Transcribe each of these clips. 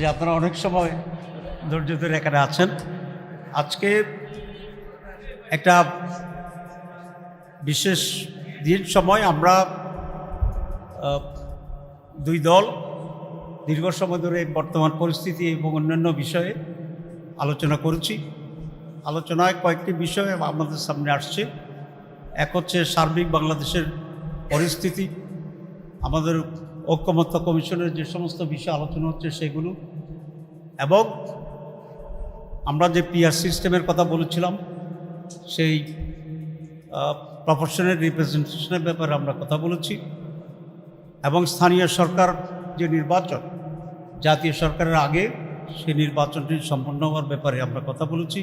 যে আপনারা অনেক সময় ধৈর্য ধরে এখানে আছেন। আজকে একটা বিশেষ দিন সময় আমরা দুই দল দীর্ঘ সময় ধরে বর্তমান পরিস্থিতি এবং অন্যান্য বিষয়ে আলোচনা করেছি। আলোচনায় কয়েকটি বিষয় আমাদের সামনে আসছে। এক হচ্ছে সার্বিক বাংলাদেশের পরিস্থিতি, আমাদের ঐক্যমত্য কমিশনের যে সমস্ত বিষয় আলোচনা হচ্ছে সেগুলো, এবং আমরা যে পিআর সিস্টেমের কথা বলেছিলাম সেই প্রপোর্শনাল রিপ্রেজেন্টেশনের ব্যাপারে আমরা কথা বলেছি, এবং স্থানীয় সরকার যে নির্বাচন জাতীয় সরকারের আগে সেই নির্বাচনটি সম্পন্ন হওয়ার ব্যাপারে আমরা কথা বলেছি,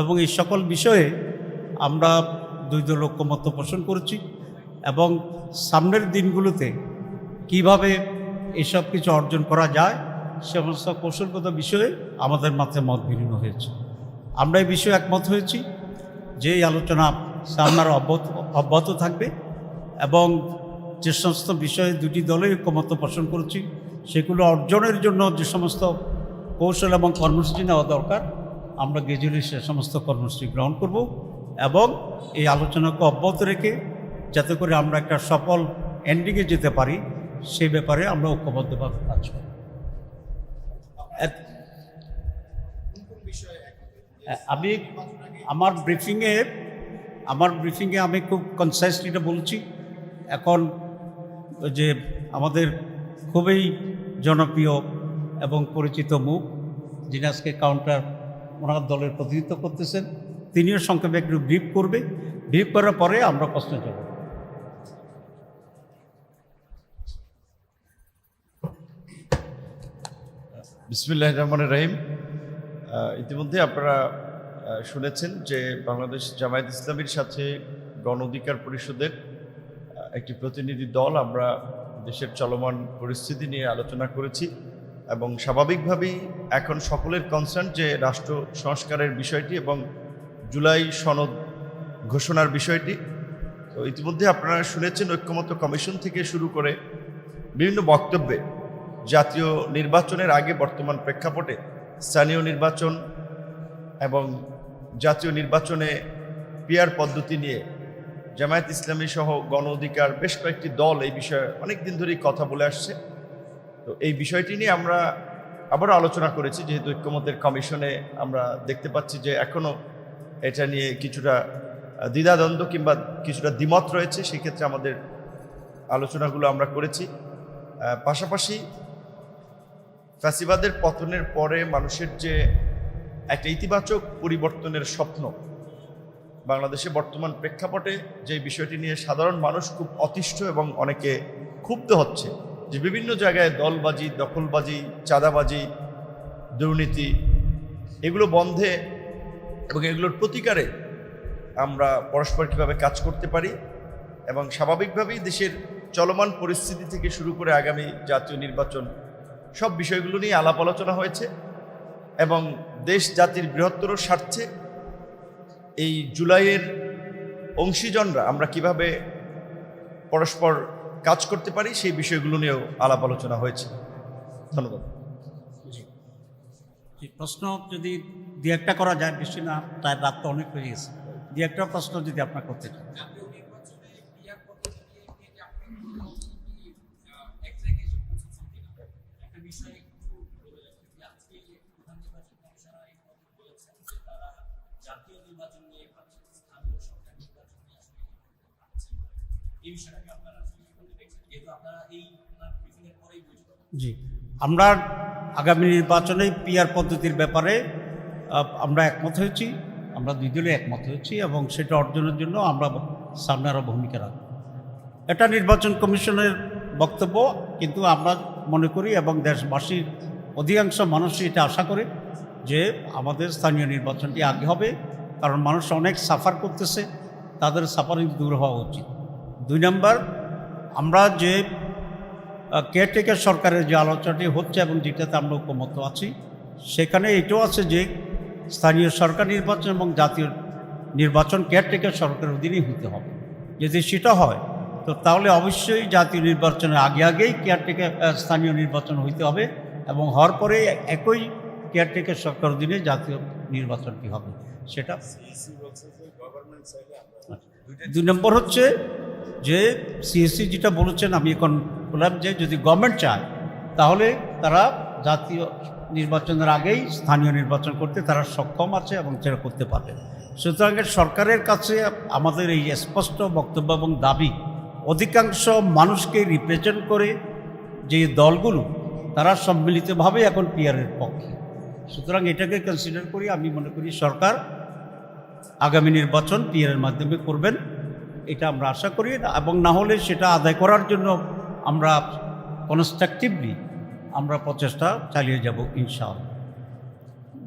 এবং এই সকল বিষয়ে আমরা দুই দল ঐক্যমত্য পোষণ করেছি, এবং সামনের দিনগুলোতে কিভাবে এসব কিছু অর্জন করা যায় সে সমস্ত কৌশলগত বিষয়ে আমাদের মাঝে মত বিনিময় হয়েছে। আমরা এই বিষয়ে একমত হয়েছি যে এই আলোচনা সামনে অব্যাহত থাকবে, এবং যে সমস্ত বিষয়ে দুটি দলে ঐক্যমত্য পোষণ করেছি সেগুলো অর্জনের জন্য যে সমস্ত কৌশল এবং কর্মসূচি নেওয়া দরকার আমরা গেজুয়ালি সে সমস্ত কর্মসূচি গ্রহণ করব, এবং এই আলোচনাকে অব্যাহত রেখে যাতে করে আমরা একটা সফল এন্ডিংয়ে যেতে পারি সেই ব্যাপারে আমরা ঐক্যবদ্ধভাবে কাজ করি। আমি আমার ব্রিফিংয়ে আমি খুব কনসাইসলি এটা বলছি। এখন যে আমাদের খুবই জনপ্রিয় এবং পরিচিত মুখ যিনি আজকে কাউন্টার ওনার দলের প্রতিনিধিত্ব করতেছেন তিনিও সংক্ষেপে একটু ব্রিফ করবে। ব্রিফ করার পরে আমরা প্রশ্ন যাব। বিসমিল্লাহির রহমানির রহিম। ইতিমধ্যে আপনারা শুনেছেন যে বাংলাদেশ জামায়াত ইসলামীর সাথে গণ অধিকার পরিষদের একটি প্রতিনিধি দল আমরা দেশের চলমান পরিস্থিতি নিয়ে আলোচনা করেছি, এবং স্বাভাবিকভাবেই এখন সকলের কনসার্ন যে রাষ্ট্র সংস্কারের বিষয়টি এবং জুলাই সনদ ঘোষণার বিষয়টি। তো ইতিমধ্যে আপনারা শুনেছেন ঐক্যমত্য কমিশন থেকে শুরু করে বিভিন্ন বক্তব্যে জাতীয় নির্বাচনের আগে বর্তমান প্রেক্ষাপটে স্থানীয় নির্বাচন এবং জাতীয় নির্বাচনে পিআর পদ্ধতি নিয়ে জামায়াত ইসলামী সহ গণ অধিকার বেশ কয়েকটি দল এই বিষয়ে অনেক দিন ধরেই কথা বলে আসছে। তো এই বিষয়টি নিয়ে আমরা আবারও আলোচনা করেছি, যেহেতু ঐক্যমত্যের কমিশনে আমরা দেখতে পাচ্ছি যে এখনও এটা নিয়ে কিছুটা দ্বিধাদ্বন্দ্ব কিংবা কিছুটা দ্বিমত রয়েছে, সেক্ষেত্রে আমাদের আলোচনাগুলো আমরা করেছি। পাশাপাশি ফ্যাসিবাদের পতনের পরে মানুষের যে একটা ইতিবাচক পরিবর্তনের স্বপ্ন, বাংলাদেশে বর্তমান প্রেক্ষাপটে যে বিষয়টি নিয়ে সাধারণ মানুষ খুব অতিষ্ঠ এবং অনেকে ক্ষুব্ধ হচ্ছে যে বিভিন্ন জায়গায় দলবাজি, দখলবাজি, চাঁদাবাজি, দুর্নীতি এগুলো বন্ধে এবং এগুলোর প্রতিকারে আমরা পরস্পর কীভাবে কাজ করতে পারি, এবং স্বাভাবিকভাবেই দেশের চলমান পরিস্থিতি থেকে শুরু করে আগামী জাতীয় নির্বাচন সব বিষয়গুলো নিয়ে আলাপ আলোচনা হয়েছে, এবং দেশ জাতির বৃহত্তর স্বার্থে এই জুলাইয়ের অংশীজনরা আমরা কিভাবে পরস্পর কাজ করতে পারি সেই বিষয়গুলো নিয়েও আলাপ আলোচনা হয়েছে। ধন্যবাদ। প্রশ্ন যদি দু একটা করা যায়, বেশি না, তাই রাত তো অনেক হয়ে গেছে। দু একটা প্রশ্ন যদি আপনার করতে চান। জি, আমরা আগামী নির্বাচনে পিআর পদ্ধতির ব্যাপারে আমরা একমত হয়েছি, আমরা দুই দলে একমত হয়েছি, এবং সেটা অর্জনের জন্য আমরা সামনে আরও ভূমিকা রাখব। এটা নির্বাচন কমিশনের বক্তব্য, কিন্তু আমরা মনে করি এবং দেশবাসীর অধিকাংশ মানুষই এটা আশা করে যে আমাদের স্থানীয় নির্বাচনটি আগে হবে, কারণ মানুষ অনেক সাফার করতেছে, তাদের সাফারিং দূর হওয়া উচিত। দুই নম্বর, আমরা যে কেয়ারটেকার সরকারের যে আলোচনাটি হচ্ছে এবং যেটাতে আমরা ঐক্যমত্য আছি, সেখানে এটাও আছে যে স্থানীয় সরকার নির্বাচন এবং জাতীয় নির্বাচন কেয়ারটেকার সরকারের অধীনেই হতে হবে। যদি সেটা হয় তো তাহলে অবশ্যই জাতীয় নির্বাচনের আগেই কেয়ারটেকার স্থানীয় নির্বাচন হইতে হবে, এবং হওয়ার পরে একই কেয়ারটেকার সরকার অধীনে জাতীয় নির্বাচনটি হবে সেটা। 2 নম্বর হচ্ছে যে সিএসসি যেটা বলেছেন, আমি এখন বললাম যে যদি গভর্নমেন্ট চায় তাহলে তারা জাতীয় নির্বাচনের আগেই স্থানীয় নির্বাচন করতে তারা সক্ষম আছে এবং সেটা করতে পারবে। সুতরাং সরকারের কাছে আমাদের এই স্পষ্ট বক্তব্য এবং দাবি, অধিকাংশ মানুষকে রিপ্রেজেন্ট করে যে দলগুলো তারা সম্মিলিতভাবে এখন পিআরের পক্ষে। সুতরাং এটাকে কনসিডার করি আমি মনে করি সরকার আগামী নির্বাচন পিআরের মাধ্যমে করবেন, এটা আমরা আশা করি। এবং না হলে সেটা আদায় করার জন্য আমরা কনস্ট্রাকটিভলি আমরা প্রচেষ্টা চালিয়ে যাব ইনশাআল্লাহ।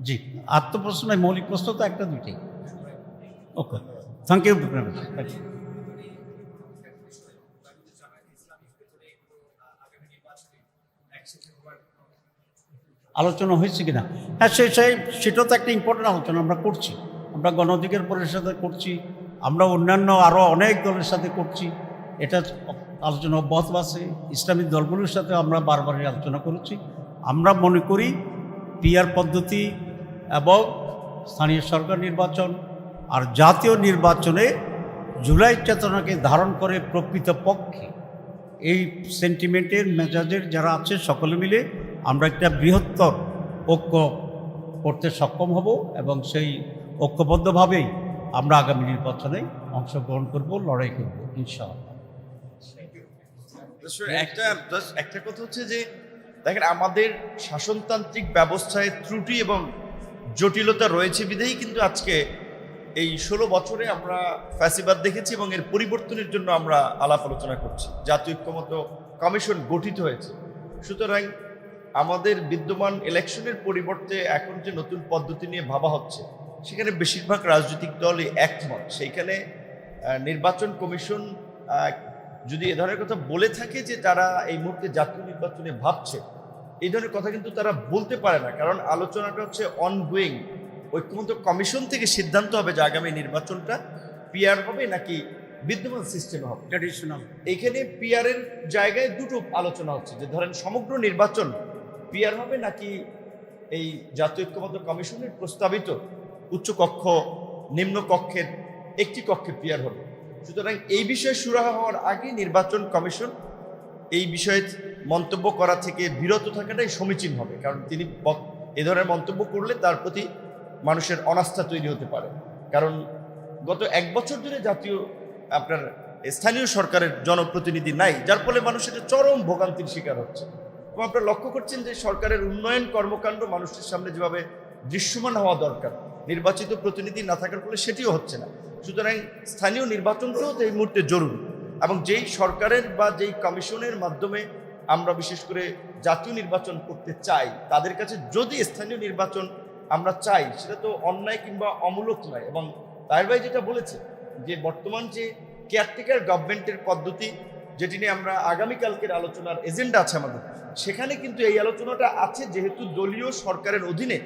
জি, আত্মপ্রশ্ন মৌলিক প্রশ্ন তো একটা দুইটাই। ওকে, থ্যাংক ইউ। আলোচনা হয়েছে কিনা? হ্যাঁ, সেটা তো একটা ইম্পর্টেন্ট আলোচনা আমরা করছি। আমরা গণ অধিকার পরিষদের করছি, আমরা অন্যান্য আরও অনেক দলের সাথে করছি। এটা আলোচনা অব্যাহত আছে, ইসলামিক দলগুলোর সাথে আমরা বারবারই আলোচনা করেছি। আমরা মনে করি পিআর পদ্ধতি এবং স্থানীয় সরকার নির্বাচন আর জাতীয় নির্বাচনে জুলাই চেতনাকে ধারণ করে প্রকৃতপক্ষে এই সেন্টিমেন্টের মেজাজের যারা আছে সকলে মিলে আমরা একটা বৃহত্তর ঐক্য করতে সক্ষম হব এবং সেই ঐক্যবদ্ধভাবেই আমরা আগামী নির্বাচনে অংশগ্রহণ করব, লড়াই করব ইনশাআল্লাহ। একটা কথা হচ্ছে যে দেখেন, আমাদের শাসনতান্ত্রিক ব্যবস্থায় ত্রুটি এবং জটিলতা রয়েছে বিধেই কিন্তু আজকে এই 16 বছরে আমরা ফ্যাসিবাদ দেখেছি এবং এর পরিবর্তনের জন্য আমরা আলাপ আলোচনা করছি। জাতীয় ঐক্যমত্য কমিশন গঠিত হয়েছে। সুতরাং আমাদের বিদ্যমান ইলেকশনের পরিবর্তে এখন যে নতুন পদ্ধতি নিয়ে ভাবা হচ্ছে সেখানে বেশিরভাগ রাজনৈতিক দলই একমত। সেইখানে নির্বাচন কমিশন যদি এ ধরনের কথা বলে থাকে যে তারা এই মুহূর্তে জাতীয় নির্বাচনে ভাবছে, এই ধরনের কথা কিন্তু তারা বলতে পারে না, কারণ আলোচনাটা হচ্ছে অনগোয়িং। ঐক্যমত্য কমিশন থেকে সিদ্ধান্ত হবে যে আগামী নির্বাচনটা পিআর হবে নাকি বিদ্যমান সিস্টেমে হবে, ট্র্যাডিশনাল। এইখানে পিআরের জায়গায় দুটো আলোচনা হচ্ছে যে ধরেন সমগ্র নির্বাচন পিআর হবে নাকি এই জাতীয় ঐক্যমত্য কমিশনের প্রস্তাবিত উচ্চ কক্ষ নিম্ন কক্ষের একটি কক্ষে পিআর হবে। সুতরাং এই বিষয়ে সুরাহা হওয়ার আগে নির্বাচন কমিশন এই বিষয়ে মন্তব্য করা থেকে বিরত থাকাটাই সমীচীন হবে, কারণ তিনি এ ধরনের মন্তব্য করলে তার প্রতি মানুষের অনাস্থা তৈরি হতে পারে। কারণ গত 1 বছর ধরে জাতীয় আপনার স্থানীয় সরকারের জনপ্রতিনিধি নাই, যার ফলে মানুষের চরম ভোগান্তির শিকার হচ্ছে। এবং আপনারা লক্ষ্য করছেন যে সরকারের উন্নয়ন কর্মকাণ্ড মানুষের সামনে যেভাবে দৃশ্যমান হওয়া দরকার, নির্বাচিত প্রতিনিধি না থাকার ফলে সেটিও হচ্ছে না। সুতরাং স্থানীয় নির্বাচনটাও এই মুহূর্তে জরুরি, এবং যেই সরকারের বা যেই কমিশনের মাধ্যমে আমরা বিশেষ করে জাতীয় নির্বাচন করতে চাই, তাদের কাছে যদি স্থানীয় নির্বাচন আমরা চাই, সেটা তো অন্যায় কিংবা অমূলক নয়। এবং তাহের ভাই যেটা বলেছে যে বর্তমান যে কেয়ারটেকার গভর্নমেন্টের পদ্ধতি, যেটি নিয়ে আমরা আগামীকালকের আলোচনার এজেন্ডা আছে আমাদের, সেখানে কিন্তু এই আলোচনাটা আছে, যেহেতু দলীয় সরকারের অধীনে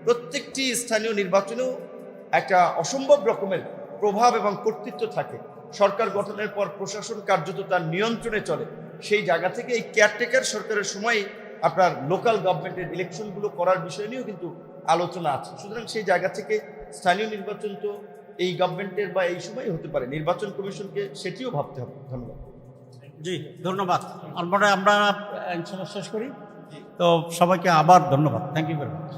প্রত্যেকটি স্থানীয় নির্বাচনেও একটা অসম্ভব রকমের প্রভাব এবং কর্তৃত্ব থাকে। সরকার গঠনের পর প্রশাসন কার্যত তার নিয়ন্ত্রণে চলে। সেই জায়গা থেকে এই কেয়ারটেকার সরকারের সময় আপনার লোকাল গভর্নমেন্টের ইলেকশনগুলো করার বিষয় নিয়েও কিন্তু আলোচনা আছে। সুতরাং সেই জায়গা থেকে স্থানীয় নির্বাচন তো এই গভর্নমেন্টের বা এই সময় হতে পারে, নির্বাচন কমিশনকে সেটিও ভাবতে হবে। ধন্যবাদ। জি, ধন্যবাদ। আমরা ইনশাআল্লাহ শেষ করি। তো সবাইকে আবার ধন্যবাদ। Thank you very much.